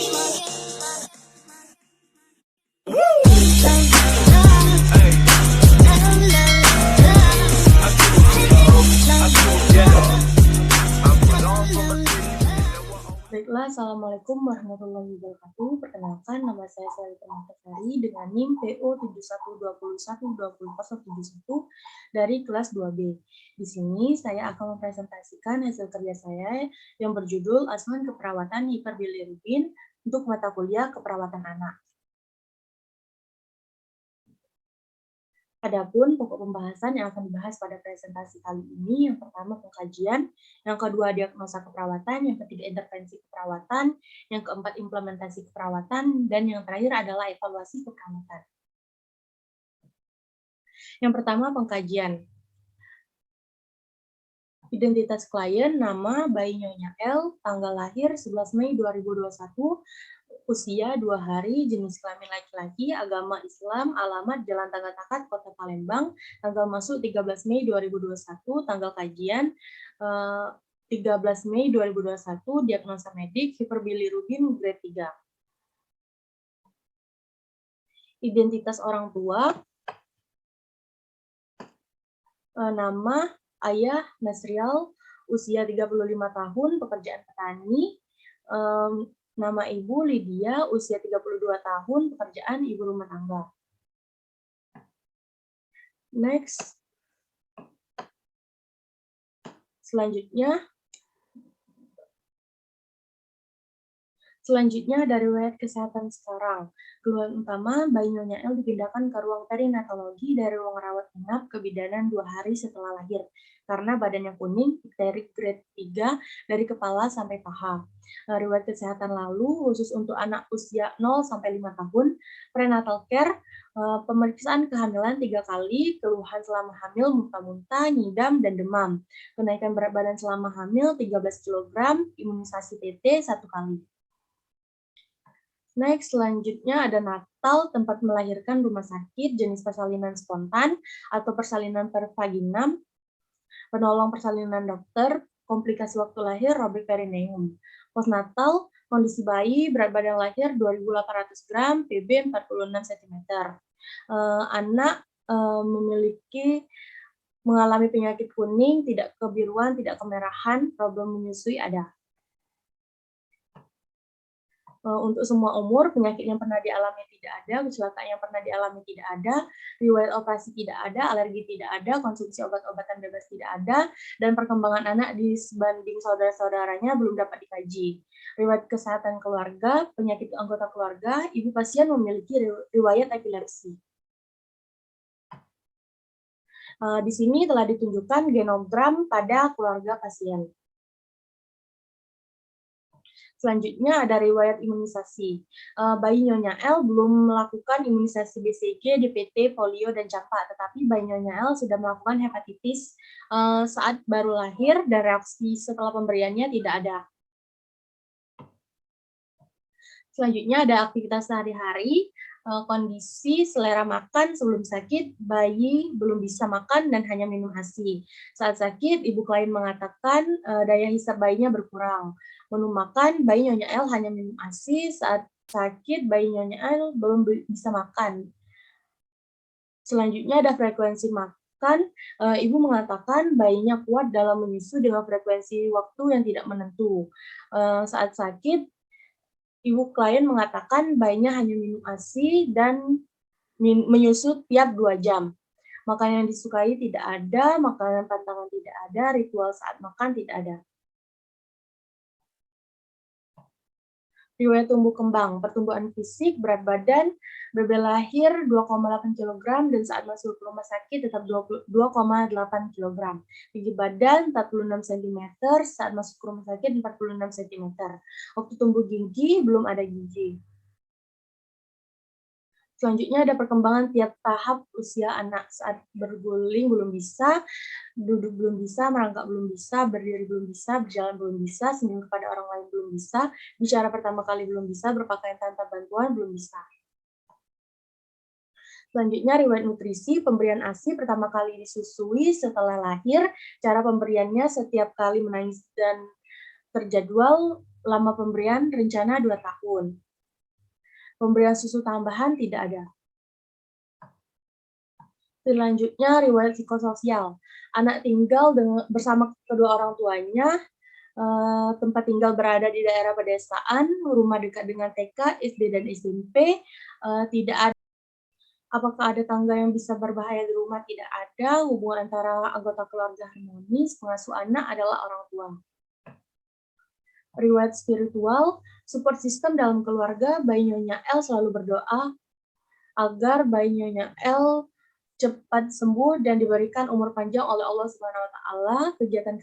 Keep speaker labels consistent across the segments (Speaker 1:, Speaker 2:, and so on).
Speaker 1: Baiklah, Assalamualaikum warahmatullahi wabarakatuh. Perkenalkan, nama saya Salita Mahtasari dengan NIM PO 7121204071 dari kelas 2B. Di sini saya akan mempresentasikan hasil kerja saya yang berjudul Asesmen Keperawatan Hiperbilirubin untuk mata kuliah Keperawatan Anak. Adapun pokok pembahasan yang akan dibahas pada presentasi kali ini, yang pertama pengkajian, yang kedua diagnosa keperawatan, yang ketiga intervensi keperawatan, yang keempat implementasi keperawatan, dan yang terakhir adalah evaluasi keperawatan. Yang pertama pengkajian. Identitas klien, nama, bayi Nyonya L, tanggal lahir 11 Mei 2021, usia 2 hari, jenis kelamin laki-laki, agama Islam, alamat Jalan Tangga Takat, Kota Palembang, tanggal masuk 13 Mei 2021, tanggal kajian 13 Mei 2021, diagnosa medik, hiperbilirubin grade 3. Identitas orang tua, nama, ayah, Nasrial, usia 35 tahun, pekerjaan petani, nama ibu Lydia, usia 32 tahun, pekerjaan ibu rumah tangga. Next. Selanjutnya dari riwayat kesehatan sekarang. Keluhan utama, bayi Nyonya L dipindahkan ke ruang perinatologi dari ruang rawat inap ke bidanan 2 hari setelah lahir, karena badannya kuning, diphteri grade 3 dari kepala sampai paha. Riwayat kesehatan lalu, khusus untuk anak usia 0-5 tahun, prenatal care, pemeriksaan kehamilan 3 kali, keluhan selama hamil, muntah-muntah, ngidam, dan demam. Kenaikan berat badan selama hamil 13 kg, imunisasi TT 1 kali. Next, selanjutnya ada natal, tempat melahirkan rumah sakit, jenis persalinan spontan atau persalinan per vaginam, penolong persalinan dokter, komplikasi waktu lahir, robek perineum. Postnatal, kondisi bayi, berat badan lahir 2.800 gram, PB 46 cm. Anak mengalami penyakit kuning, tidak kebiruan, tidak kemerahan, problem menyusui ada. Untuk semua umur, penyakit yang pernah dialami tidak ada, kecelakaan yang pernah dialami tidak ada, riwayat operasi tidak ada, alergi tidak ada, konsumsi obat-obatan bebas tidak ada, dan perkembangan anak dibanding saudara-saudaranya belum dapat dikaji. Riwayat kesehatan keluarga, penyakit anggota keluarga, ibu pasien memiliki riwayat epilepsi. Di sini telah ditunjukkan genogram pada keluarga pasien. Selanjutnya ada riwayat imunisasi. Bayi Nyonya L belum melakukan imunisasi BCG, DPT, polio, dan campak, tetapi bayi Nyonya L sudah melakukan hepatitis saat baru lahir dan reaksi setelah pemberiannya tidak ada. Selanjutnya ada aktivitas sehari-hari, kondisi selera makan sebelum sakit, bayi belum bisa makan dan hanya minum ASI. Saat sakit, ibu klien mengatakan daya hisap bayinya berkurang. Menu makan, bayi Nyonya L hanya minum ASI, saat sakit bayi Nyonya L belum bisa makan. Selanjutnya ada frekuensi makan, ibu mengatakan bayinya kuat dalam menyusu dengan frekuensi waktu yang tidak menentu. Saat sakit, ibu klien mengatakan bayinya hanya minum ASI dan menyusu tiap 2 jam. Makanan yang disukai tidak ada, makanan pantangan tidak ada, ritual saat makan tidak ada. Riwayat tumbuh kembang, pertumbuhan fisik, berat badan, BB lahir 2,8 kg dan saat masuk ke rumah sakit tetap 2,8 kg. Tinggi badan 46 cm, saat masuk ke rumah sakit 46 cm. Waktu tumbuh gigi, belum ada gigi. Selanjutnya ada perkembangan tiap tahap usia anak. Saat berguling belum bisa, duduk belum bisa, merangkak belum bisa, berdiri belum bisa, berjalan belum bisa, senyum kepada orang lain belum bisa, bicara pertama kali belum bisa, berpakaian tanpa bantuan belum bisa. Selanjutnya riwayat nutrisi, pemberian ASI pertama kali disusui setelah lahir, cara pemberiannya setiap kali menangis dan terjadwal, Lama pemberian rencana 2 tahun. Pemberian susu tambahan tidak ada. Selanjutnya, riwayat psikososial. Anak tinggal bersama kedua orang tuanya, tempat tinggal berada di daerah pedesaan, rumah dekat dengan TK, SD, dan SMP, tidak ada. Apakah ada tangga yang bisa berbahaya di rumah? Tidak ada. Hubungan antara anggota keluarga harmonis, pengasuh anak adalah orang tua. Riwayat spiritual, support system dalam keluarga, bayi Nyonya L selalu berdoa agar bayi Nyonya L cepat sembuh dan diberikan umur panjang oleh Allah Subhanahu wa taala. Kegiatan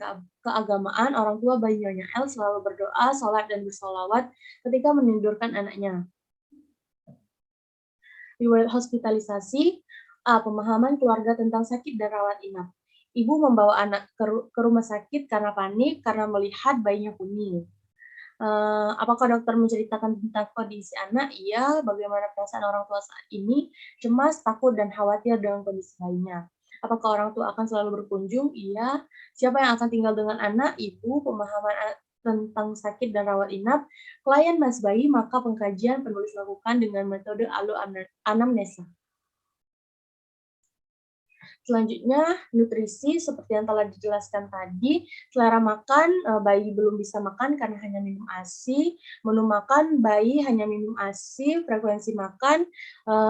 Speaker 1: keagamaan, orang tua bayi Nyonya L selalu berdoa, sholat dan bersolawat ketika menidurkan anaknya. Riwayat hospitalisasi, pemahaman keluarga tentang sakit dan rawat inap. Ibu membawa anak ke rumah sakit karena panik karena melihat bayinya kuning. Apakah dokter menceritakan tentang kondisi anak? Iya. Bagaimana perasaan orang tua saat ini? Cemas, takut, dan khawatir dengan kondisi bayinya. Apakah orang tua akan selalu berkunjung? Iya. Siapa yang akan tinggal dengan anak? Ibu. Pemahaman tentang sakit dan rawat inap. Klien mas bayi, maka pengkajian penulis lakukan dengan metode anamnesa. Selanjutnya, nutrisi seperti yang telah dijelaskan tadi, selera makan, bayi belum bisa makan karena hanya minum ASI, menu makan, bayi hanya minum ASI, frekuensi makan,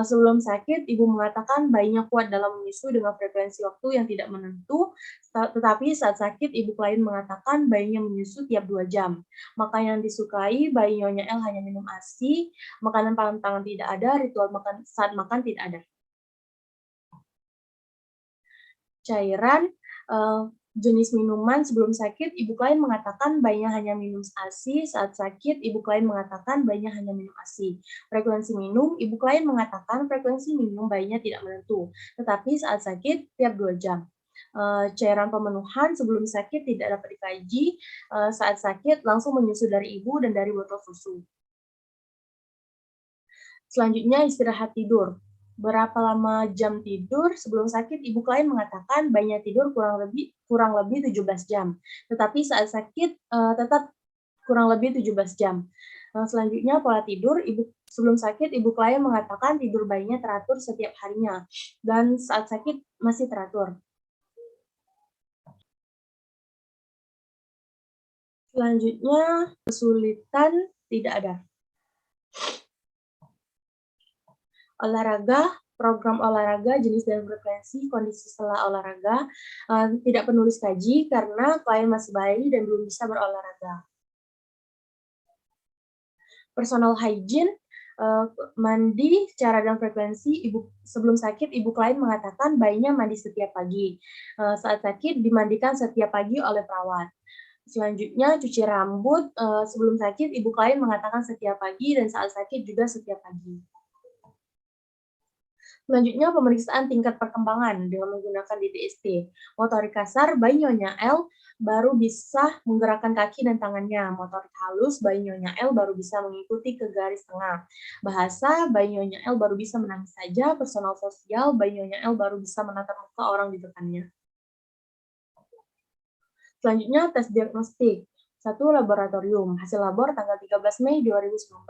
Speaker 1: sebelum sakit, ibu mengatakan bayinya kuat dalam menyusui dengan frekuensi waktu yang tidak menentu, tetapi saat sakit, ibu klien mengatakan bayinya menyusui tiap 2 jam. Makanan yang disukai, bayi Nyonya L hanya minum ASI, makanan pantangan tidak ada, ritual makan saat makan tidak ada. Cairan, jenis minuman sebelum sakit, ibu klien mengatakan bayinya hanya minum ASI, saat sakit, ibu klien mengatakan bayinya hanya minum ASI. Frekuensi minum, ibu klien mengatakan frekuensi minum bayinya tidak menentu, tetapi saat sakit tiap 2 jam. Cairan pemenuhan sebelum sakit tidak dapat dikaji, saat sakit langsung menyusu dari ibu dan dari botol susu. Selanjutnya istirahat tidur. Berapa lama jam tidur sebelum sakit, ibu klien mengatakan bayinya tidur kurang lebih 17 jam. Tetapi saat sakit tetap kurang lebih 17 jam. Selanjutnya pola tidur, sebelum sakit ibu klien mengatakan tidur bayinya teratur setiap harinya dan saat sakit masih teratur. Selanjutnya kesulitan tidak ada. Olahraga, program olahraga, jenis dan frekuensi, kondisi setelah olahraga, tidak penulis kaji karena klien masih bayi dan belum bisa berolahraga. Personal hygiene, mandi, cara dan frekuensi, sebelum sakit, ibu klien mengatakan bayinya mandi setiap pagi. Saat sakit, dimandikan setiap pagi oleh perawat. Selanjutnya, cuci rambut, sebelum sakit, ibu klien mengatakan setiap pagi dan saat sakit juga setiap pagi. Selanjutnya, pemeriksaan tingkat perkembangan dengan menggunakan DDST. Motorik kasar, bayi Nyonya L baru bisa menggerakkan kaki dan tangannya. Motorik halus, bayi Nyonya L baru bisa mengikuti ke garis tengah. Bahasa, bayi Nyonya L baru bisa menangis saja. Personal sosial, bayi Nyonya L baru bisa menatap muka orang di depannya. Selanjutnya, tes diagnostik. 1. Laboratorium. Hasil labor tanggal 13 Mei 2019.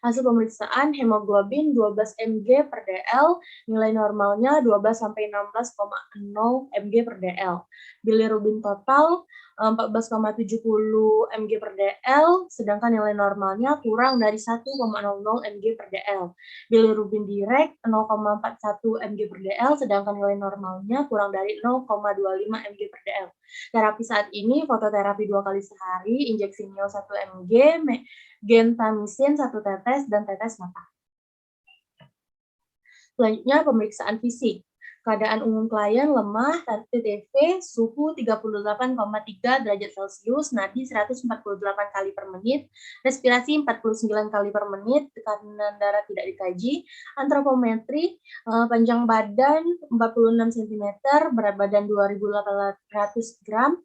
Speaker 1: Hasil pemeriksaan hemoglobin 12 mg per dl, nilai normalnya 12 sampai 16,0 mg per dl. Bilirubin total 14,70 mg per dl, sedangkan nilai normalnya kurang dari 1,00 mg per dl. Bilirubin direct 0,41 mg per dl, sedangkan nilai normalnya kurang dari 0,25 mg per dl. Terapi saat ini fototerapi 2 kali sehari, injeksi mio 1 mg, gentamisin 1 tetes, dan tetes mata. Selanjutnya pemeriksaan fisik. Keadaan umum klien lemah, TTV, suhu 38,3 derajat Celcius, nadi 148 kali per menit, respirasi 49 kali per menit, tekanan darah tidak dikaji, antropometri, panjang badan 46 cm, berat badan 2.800 gram,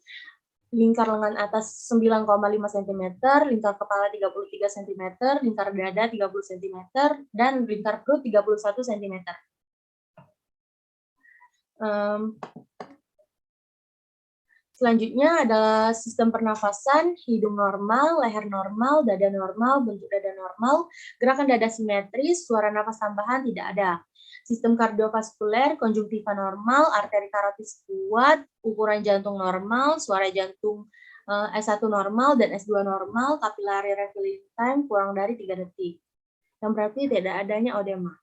Speaker 1: lingkar lengan atas 9,5 cm, lingkar kepala 33 cm, lingkar dada 30 cm, dan lingkar perut 31 cm. Selanjutnya adalah sistem pernafasan, hidung normal, leher normal, dada normal, bentuk dada normal, gerakan dada simetris, suara nafas tambahan tidak ada. Sistem kardiovaskuler, konjungtiva normal, arteri karotis kuat, ukuran jantung normal, suara jantung S1 normal dan S2 normal, capillary refilling time kurang dari 3 detik. Yang berarti tidak adanya odema.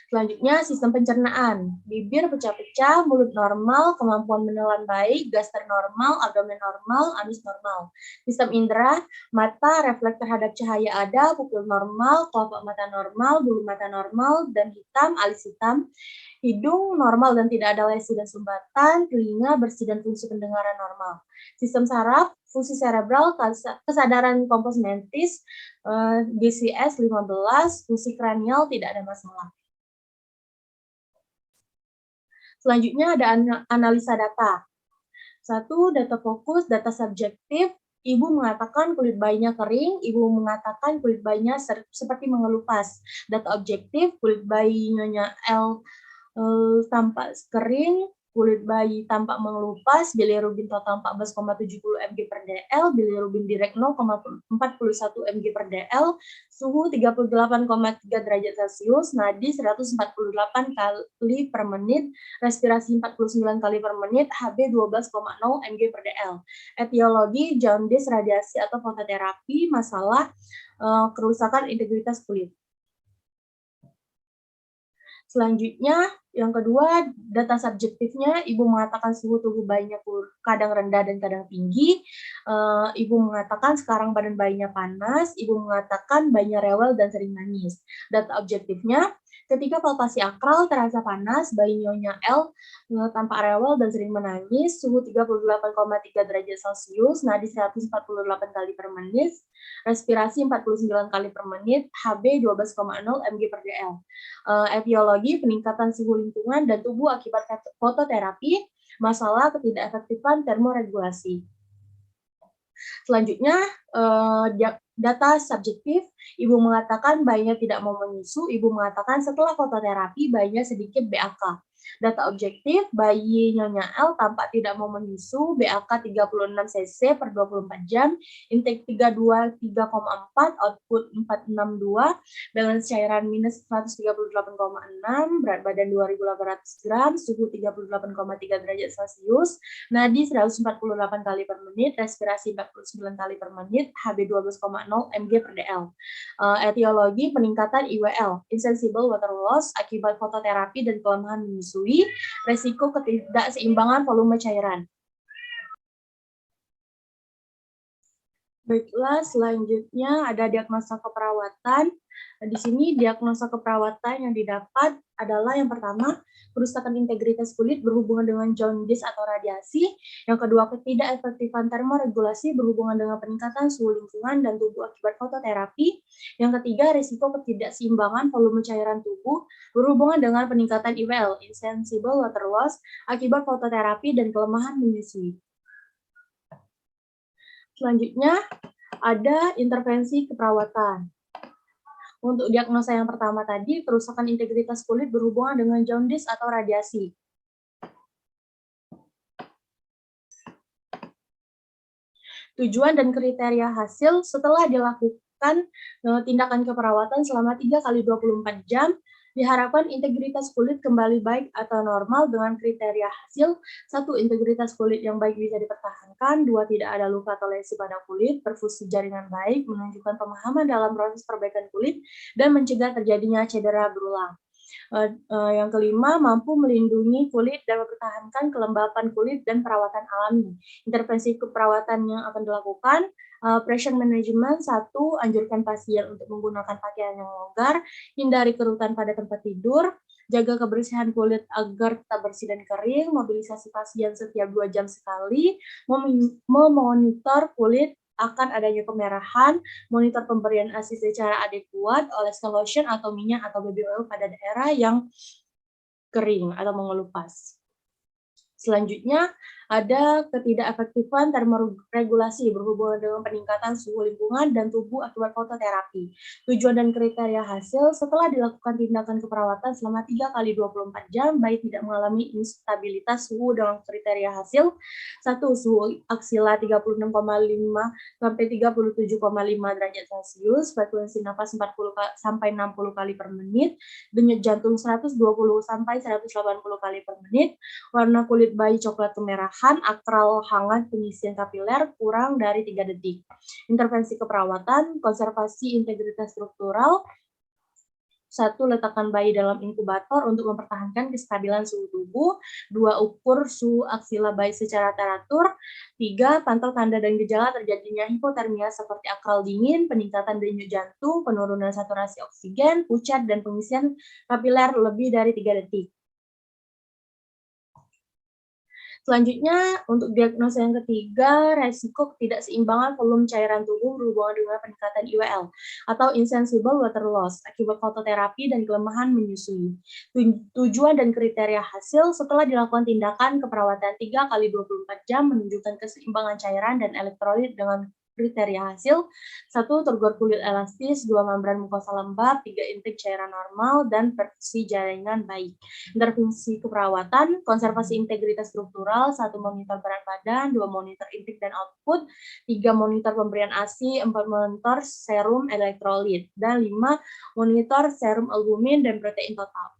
Speaker 1: Selanjutnya, sistem pencernaan. Bibir pecah-pecah, mulut normal, kemampuan menelan baik, gaster normal, abdomen normal, anus normal. Sistem indera, mata, refleks terhadap cahaya ada, pupil normal, kelopak mata normal, bulu mata normal, dan hitam, alis hitam. Hidung normal dan tidak ada lesi dan sumbatan, telinga bersih dan fungsi pendengaran normal. Sistem saraf, fungsi cerebral, kesadaran kompos mentis, GCS 15, fungsi kranial tidak ada masalah. Selanjutnya ada analisa data. 1. Data fokus, data subjektif. Ibu mengatakan kulit bayinya kering, ibu mengatakan kulit bayinya seperti mengelupas. Data objektif, kulit bayinya L tampak kering, kulit bayi tampak mengelupas, bilirubin total 14,70 mg per dl, bilirubin direct 0,41 mg per dl, suhu 38,3 derajat Celcius, nadi 148 kali per menit, respirasi 49 kali per menit, Hb 12,0 mg per dl. Etiologi, jaundice, radiasi atau fototerapi, masalah kerusakan integritas kulit. Selanjutnya, yang kedua, data subjektifnya, ibu mengatakan suhu tubuh bayinya kadang rendah dan kadang tinggi. Ibu mengatakan sekarang badan bayinya panas, ibu mengatakan bayinya rewel dan sering nangis. Data objektifnya, ketika palpasi akral terasa panas, bayi nyonya L tampak rewel dan sering menangis, suhu 38,3 derajat Celcius, nadi 148 kali per menit, respirasi 49 kali per menit, Hb 12,0 mg per dl. Etiologi, peningkatan suhu lingkungan dan tubuh akibat fototerapi, masalah ketidakefektifan termoregulasi. Selanjutnya, data subjektif, ibu mengatakan bayinya tidak mau menyusu, ibu mengatakan setelah fototerapi bayinya sedikit BAK. Data objektif, bayi nyonya L tampak tidak mau menyusu, BAK 36 cc per 24 jam, intake 32 3,4, output 462, balance cairan minus 138,6, berat badan 2.800 gram, suhu 38,3 derajat Celcius, nadi 148 kali per menit, respirasi 49 kali per menit, Hb 12,0 mg per dl. Etiologi, peningkatan IWL, insensible water loss akibat fototerapi dan kelemahan menyusui, resiko ketidakseimbangan volume cairan. Baiklah, selanjutnya ada diagnosa keperawatan. Di sini diagnosa keperawatan yang didapat adalah yang pertama, kerusakan integritas kulit berhubungan dengan jaundice atau radiasi. Yang kedua, ketidakefektifan termoregulasi berhubungan dengan peningkatan suhu lingkungan dan tubuh akibat fototerapi. Yang ketiga, risiko ketidakseimbangan volume cairan tubuh berhubungan dengan peningkatan IWL, insensible water loss, akibat fototerapi dan kelemahan menyusui. Selanjutnya, ada intervensi keperawatan. Untuk diagnosa yang pertama tadi, kerusakan integritas kulit berhubungan dengan jaundice atau radiasi. Tujuan dan kriteria hasil setelah dilakukan tindakan keperawatan selama 3 kali 24 jam, diharapkan integritas kulit kembali baik atau normal dengan kriteria hasil. 1. Integritas kulit yang baik bisa dipertahankan. 2. Tidak ada luka atau lesi pada kulit. Perfusi jaringan baik menunjukkan pemahaman dalam proses perbaikan kulit dan mencegah terjadinya cedera berulang. Yang kelima, mampu melindungi kulit dan mempertahankan kelembapan kulit dan perawatan alami. Intervensi keperawatan yang akan dilakukan, pressure management. 1. Anjurkan pasien untuk menggunakan pakaian yang longgar, hindari kerutan pada tempat tidur, jaga kebersihan kulit agar tetap bersih dan kering, mobilisasi pasien setiap 2 jam sekali, memonitor kulit akan adanya kemerahan, monitor pemberian ASI secara adekuat, oleskan lotion atau minyak atau baby oil pada daerah yang kering atau mengelupas. Selanjutnya, Ada ketidakefektifan termoregulasi berhubungan dengan peningkatan suhu lingkungan dan tubuh akibat fototerapi. Tujuan dan kriteria hasil setelah dilakukan tindakan keperawatan selama 3 kali 24 jam, bayi tidak mengalami instabilitas suhu dengan kriteria hasil. 1. Suhu aksila 36,5 sampai 37,5 derajat Celcius, frekuensi nafas 40 sampai 60 kali per menit, denyut jantung 120 sampai 180 kali per menit, warna kulit bayi coklat kemerahan, akral hangat penyisian kapiler kurang dari 3 detik. Intervensi keperawatan, konservasi integritas struktural. 1. Letakkan bayi dalam inkubator untuk mempertahankan kestabilan suhu tubuh. 2. Ukur suhu aksila bayi secara teratur. 3. Pantau tanda dan gejala terjadinya hipotermia seperti akral dingin, peningkatan denyut jantung, penurunan saturasi oksigen, pucat, dan pengisian kapiler lebih dari 3 detik. Selanjutnya, untuk diagnosa yang ketiga, resiko ketidakseimbangan volume cairan tubuh berhubungan dengan peningkatan IWL atau insensible water loss akibat fototerapi dan kelemahan menyusui. Tujuan dan kriteria hasil setelah dilakukan tindakan keperawatan 3 kali 24 jam menunjukkan keseimbangan cairan dan elektrolit dengan kriteria hasil. 1. Turgor kulit elastis, 2. Membran mukosa lembab, 3. Intake cairan normal, dan perfusi jaringan baik. Intervensi keperawatan, konservasi integritas struktural, 1. Monitor berat badan, 2. Monitor intake dan output, 3. Monitor pemberian ASI, 4. Monitor serum elektrolit, dan 5. Monitor serum albumin dan protein total.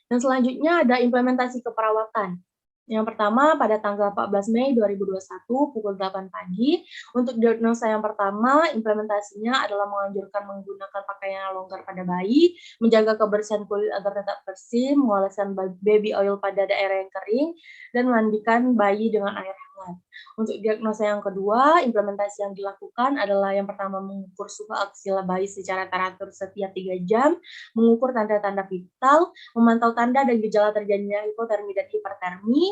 Speaker 1: Dan selanjutnya ada implementasi keperawatan. Yang pertama, pada tanggal 14 Mei 2021 pukul 8 pagi, untuk diagnosa yang pertama, implementasinya adalah menganjurkan menggunakan pakaian yang longgar pada bayi, menjaga kebersihan kulit agar tetap bersih, mengoleskan baby oil pada daerah yang kering, dan memandikan bayi dengan air hangat. Untuk diagnosa yang kedua, implementasi yang dilakukan adalah yang pertama mengukur suhu aksila bayi secara teratur setiap 3 jam, mengukur tanda-tanda vital, memantau tanda dan gejala terjadinya hipotermi dan hipertermi.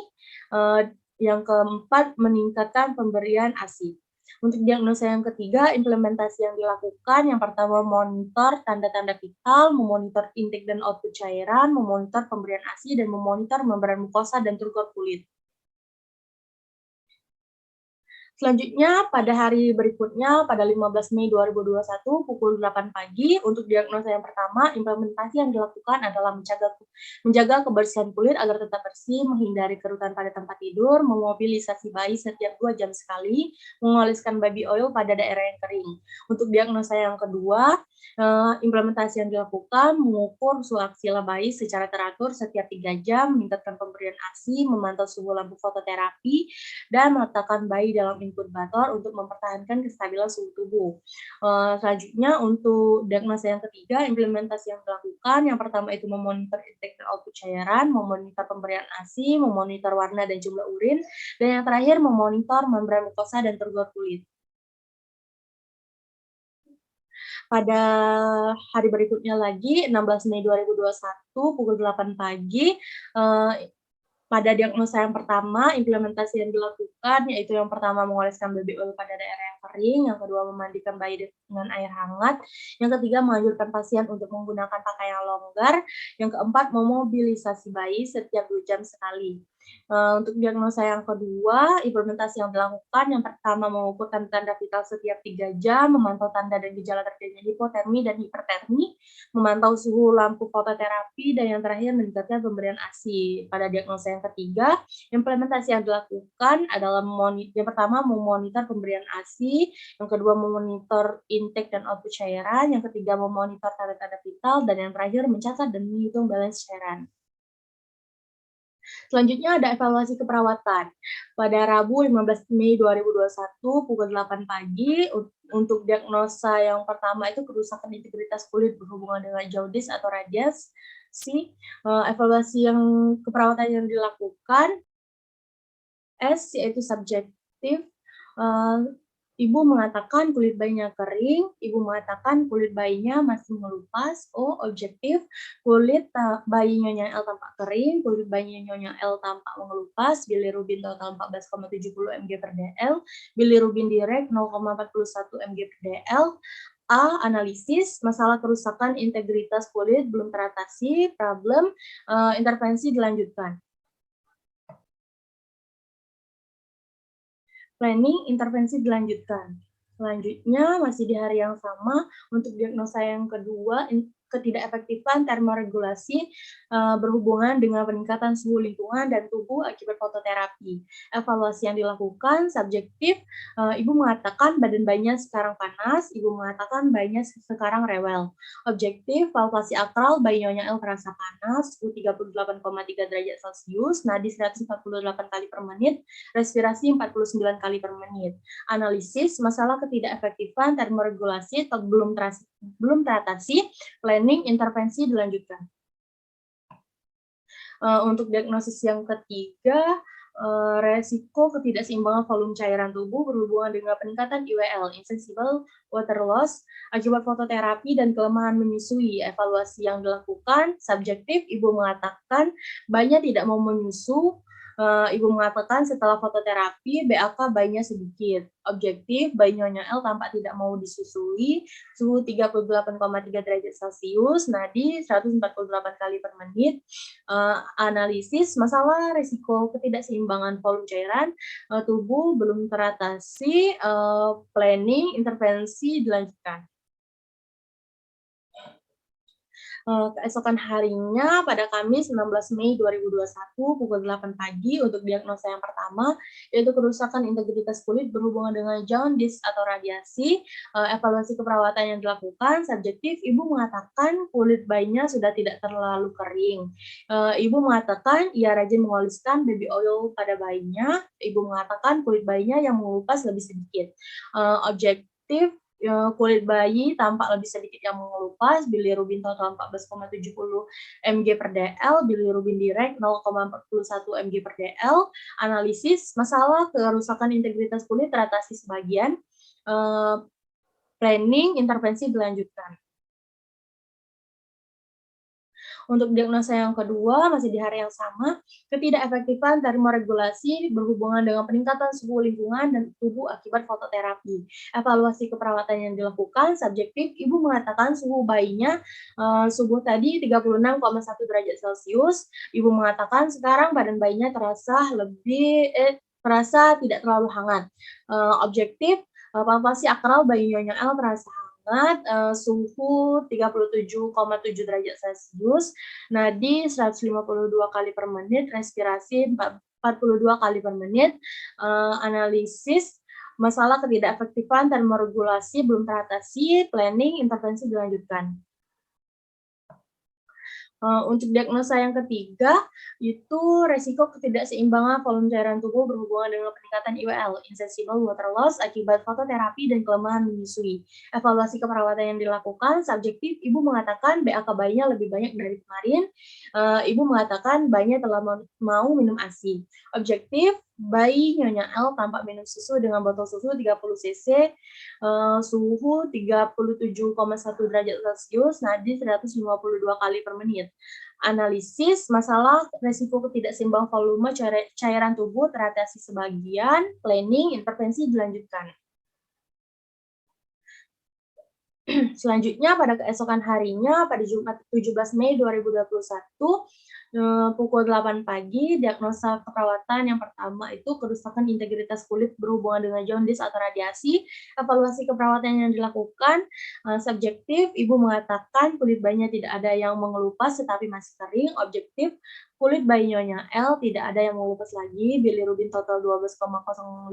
Speaker 1: Yang keempat, meningkatkan pemberian ASI. Untuk diagnosa yang ketiga, implementasi yang dilakukan, yang pertama memonitor tanda-tanda vital, memonitor intake dan output cairan, memonitor pemberian ASI, dan memonitor membran mukosa dan turgor kulit. Selanjutnya, pada hari berikutnya, pada 15 Mei 2021, pukul 8 pagi, untuk diagnosa yang pertama, implementasi yang dilakukan adalah menjaga kebersihan kulit agar tetap bersih, menghindari kerutan pada tempat tidur, memobilisasi bayi setiap 2 jam sekali, mengoleskan baby oil pada daerah yang kering. Untuk diagnosa yang kedua, implementasi yang dilakukan, mengukur suhu aksila bayi secara teratur setiap 3 jam, meningkatkan pemberian ASI, memantau suhu lampu fototerapi, dan meletakkan bayi dalam inkubator untuk mempertahankan kestabilan suhu tubuh. Selanjutnya, untuk diagnosa yang ketiga, implementasi yang dilakukan, yang pertama itu memonitor intake dan output cairan, memonitor pemberian ASI, memonitor warna dan jumlah urin, dan yang terakhir memonitor membran mukosa dan turgor kulit. Pada hari berikutnya lagi, 16 Mei 2021, pukul 8 pagi, pada diagnosa yang pertama, implementasi yang dilakukan, yaitu yang pertama mengoleskan baby oil pada daerah yang kering, yang kedua memandikan bayi dengan air hangat, yang ketiga menganjurkan pasien untuk menggunakan pakaian longgar, yang keempat memobilisasi bayi setiap 2 jam sekali. Untuk diagnosa yang kedua, implementasi yang dilakukan, yang pertama mengukur tanda-tanda vital setiap 3 jam, memantau tanda dan gejala terjadinya hipotermi dan hipertermi, memantau suhu lampu fototerapi, dan yang terakhir meningkatkan pemberian ASI. Pada diagnosa yang ketiga, implementasi yang dilakukan adalah yang pertama memonitor pemberian ASI, yang kedua memonitor intake dan output cairan, yang ketiga memonitor tanda-tanda vital, dan yang terakhir mencatat dan menghitung balance cairan. Selanjutnya ada evaluasi keperawatan. Pada Rabu 15 Mei 2021 pukul 8 pagi, untuk diagnosa yang pertama itu kerusakan integritas kulit berhubungan dengan jaundice atau radiasi. Evaluasi yang keperawatan yang dilakukan, S yaitu subjektif, ibu mengatakan kulit bayinya kering, ibu mengatakan kulit bayinya masih mengelupas. O, objektif, kulit bayi Nyonya L tampak kering, kulit bayi Nyonya L tampak mengelupas, bilirubin total 14,70 mg per dl, bilirubin direct 0,41 mg per dl. A, analisis, masalah kerusakan integritas kulit belum teratasi, problem, intervensi dilanjutkan. Planning intervensi dilanjutkan. Selanjutnya, masih di hari yang sama, untuk diagnosa yang kedua, ketidakefektifan termoregulasi berhubungan dengan peningkatan suhu lingkungan dan tubuh akibat fototerapi. Evaluasi yang dilakukan subjektif, ibu mengatakan badan bayinya sekarang panas, ibu mengatakan bayinya sekarang rewel. Objektif, palpasi akral, bayi nyonya L terasa panas, suhu 38,3 derajat Celcius, nadi 148 kali per menit, respirasi 49 kali per menit. Analisis, masalah ketidakefektifan termoregulasi atau belum teratasi, planning intervensi dilanjutkan. Untuk diagnosis yang ketiga, resiko ketidakseimbangan volume cairan tubuh berhubungan dengan peningkatan IWL, insensible water loss, akibat fototerapi dan kelemahan menyusui. Evaluasi yang dilakukan subjektif, ibu mengatakan bayinya tidak mau menyusu, ibu mengatakan setelah fototerapi BAK bayinya sedikit. Objektif, bayi nyonya L tampak tidak mau disusui, suhu 38,3 derajat Celcius, nadi 148 kali per menit. Analisis masalah risiko ketidakseimbangan volume cairan tubuh belum teratasi, planning intervensi dilanjutkan. Keesokan harinya pada Kamis 16 Mei 2021 pukul 8 pagi untuk diagnosa yang pertama, yaitu kerusakan integritas kulit berhubungan dengan jaundice atau radiasi. Evaluasi keperawatan yang dilakukan subjektif, ibu mengatakan kulit bayinya sudah tidak terlalu kering. Ibu mengatakan ia rajin mengoliskan baby oil pada bayinya. Ibu mengatakan kulit bayinya yang mengelupas lebih sedikit. Objektif, kulit bayi tampak lebih sedikit yang mengelupas, bilirubin total 14,70 mg per dl, bilirubin direct 0,41 mg per dl. Analisis masalah kerusakan integritas kulit teratasi sebagian, planning intervensi dilanjutkan. Untuk diagnosa yang kedua, masih di hari yang sama, ketidakefektifan termoregulasi berhubungan dengan peningkatan suhu lingkungan dan tubuh akibat fototerapi. Evaluasi keperawatan yang dilakukan, subjektif, ibu mengatakan suhu bayinya subuh tadi 36,1 derajat Celcius. Ibu mengatakan sekarang badan bayinya terasa tidak terlalu hangat. Objektif, palpasi akral bayi nyonya L terasa hangat, suhu 37,7 derajat Celcius, nadi 152 kali per menit, respirasi 42 kali per menit. Analisis masalah ketidakefektifan termoregulasi belum teratasi, planning intervensi dilanjutkan. Untuk diagnosa yang ketiga, itu resiko ketidakseimbangan volume cairan tubuh berhubungan dengan peningkatan IWL, insensible water loss, akibat fototerapi dan kelemahan menyusui. Evaluasi keperawatan yang dilakukan, subjektif, ibu mengatakan BAK bayinya lebih banyak dari kemarin, ibu mengatakan bayinya telah mau minum ASI. Objektif, bayi nyonya L tampak minum susu dengan botol susu 30 cc, suhu 37,1 derajat Celcius, nadi 152 kali per menit. Analisis masalah resiko ketidakseimbangan volume cairan tubuh teratasi sebagian, planning intervensi dilanjutkan. Selanjutnya pada keesokan harinya pada Jumat 17 Mei 2021 pukul 8 pagi, diagnosa keperawatan yang pertama itu kerusakan integritas kulit berhubungan dengan jaundice atau radiasi. Evaluasi keperawatan yang dilakukan subjektif, ibu mengatakan kulit bayinya tidak ada yang mengelupas tetapi masih kering. Objektif, kulit bayi nyonya L tidak ada yang mengelupas lagi, bilirubin total 12,05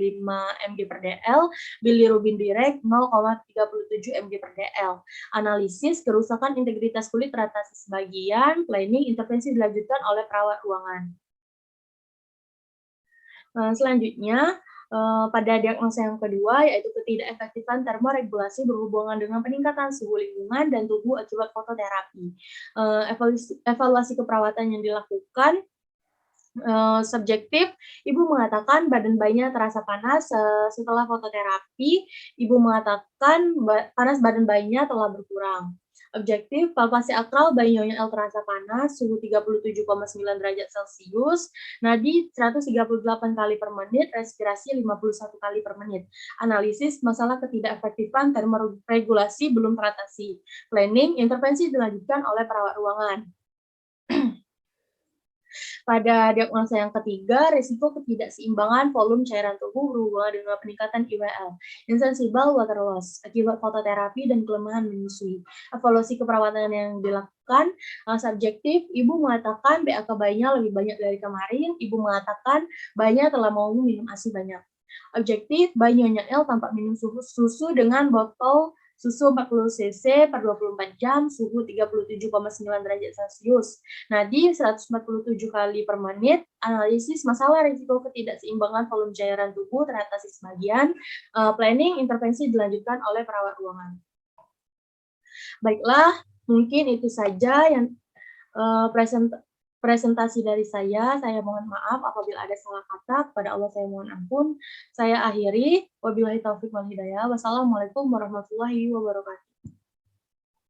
Speaker 1: mg per dl, bilirubin direct 0,37 mg per dl. Analisis kerusakan integritas kulit teratasi sebagian, planning intervensi dilanjutkan oleh perawat ruangan. Selanjutnya, pada diagnosa yang kedua, yaitu ketidakefektifan termoregulasi berhubungan dengan peningkatan suhu lingkungan dan tubuh akibat fototerapi. Evaluasi keperawatan yang dilakukan, subjektif, ibu mengatakan badan bayinya terasa panas setelah fototerapi, ibu mengatakan panas badan bayinya telah berkurang. Objektif, palpasi akral bayi nyonya L terasa panas, suhu 37,9 derajat Celcius, nadi 138 kali per menit, respirasi 51 kali per menit. Analisis masalah ketidakefektifan termoregulasi belum teratasi. Planning intervensi dilanjutkan oleh perawat ruangan. Pada diagnosa yang ketiga, risiko ketidakseimbangan volume cairan tubuh berhubungan dengan peningkatan IWL, insensible water loss, akibat fototerapi dan kelemahan menyusui. Evaluasi keperawatan yang dilakukan subjektif, ibu mengatakan BAK bayinya lebih banyak dari kemarin, ibu mengatakan bayinya telah mau minum ASI banyak. Objektif, bayi Nyonya L tampak minum susu dengan botol susu 40 cc per 24 jam, suhu 37,9 derajat Celcius. Nadi 147 kali per menit, analisis masalah risiko ketidakseimbangan volume cairan tubuh teratasi sebagian, planning intervensi dilanjutkan oleh perawat ruangan. Baiklah, mungkin itu saja yang presentasi dari saya. Saya mohon maaf apabila ada salah kata. Kepada Allah saya mohon ampun. Saya akhiri. Wabillahi taufiq wal hidayah. Wassalamualaikum warahmatullahi wabarakatuh.